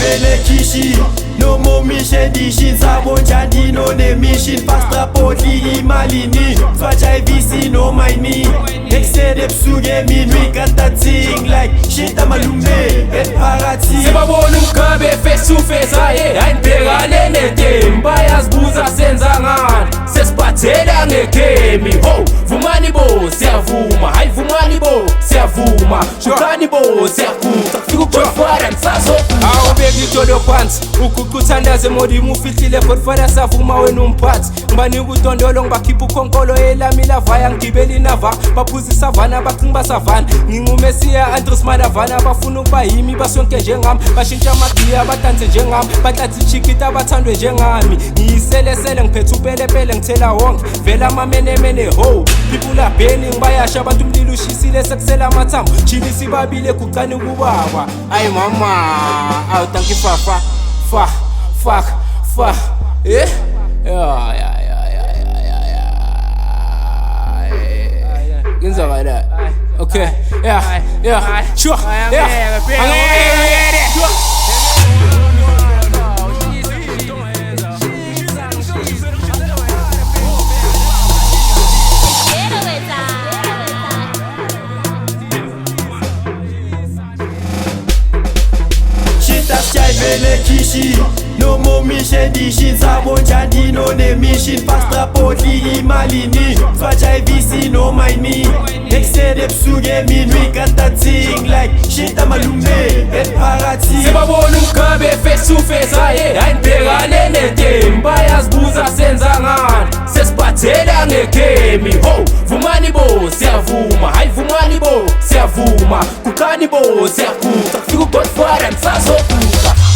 vele kishi no more mission dishin sabonjandi no ne mission fast rapportli imalini faja visi no maini excede psuge minui kata ting like shit amalume et parati sebabona umgabe fesufeza ayinibhekane nete mbayaz buza senza ngani sesiphathela ngegemi ho vumani bo siyavuma hayi vumani bo siyavuma shukani bo siyaguqa kufika uGodfather ngisazoguqa awubeki itolo phansi uguquthandaze modimu ufihlile Godfather savuma wena umphathi ngibanika udondolo ngibakhipha ukhonkolo elami lavaya ngigibela inava baphuza isavana bacinga basavana ngingumesiya Andres Madavana abafuna ukuba yimi basonke njengami bashintsha amagiya badanse njengami bathatha ichikita abathandwe njengami ngiyiselesele ngiphethe upelepele ngithela wonke vela amamenemene ho people abheni ngibayasha abantu umlilo ushisile sekusela amathambo chini sibabile kucane kubaba ayi mama awu thank you fafa fuck yeah Ginza okay yeah sure yeah sure vele kishi no more mission dishin sabonjandi no ne mission fast rapportli imalini faja visi no maini excede psuge minui kata ting like shit amalume et parati sebabona umgabe fesufeza ayinibhekane nete mbayaz buza senza ngani sesiphathela ngegemi ho vumani bo siyavuma hayi vumani bo siyavuma guqani bo siyaguqa kufika uGodfather ngisazoguqa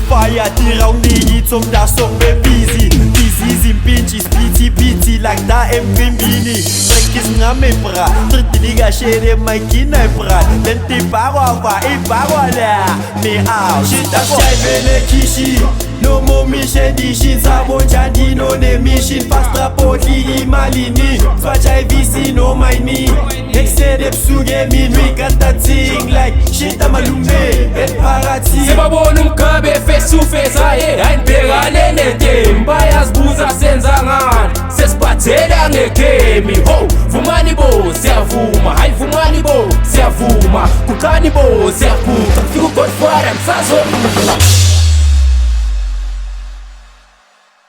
fire tira unigi zum da song be busy zimpinchi spiti like da empimbini Trekis ngame pra Tritiliga shere maikina pra Lente parwa la Me out Shita shai vele kishi no more mission dishin sabonjandi no ne mission fast rapportli imalini faja visi no maini excede psuge minui kata ting like shit amalume et parati sebabona umgabe fesufeza ayinibhekane nete mbayaz buza senza ngani sesiphathela ngegemi ho vumani bo siyavuma hayi vumani bo siyavuma guqani bo siyaguqa kufika uGodfather ngisazoguqa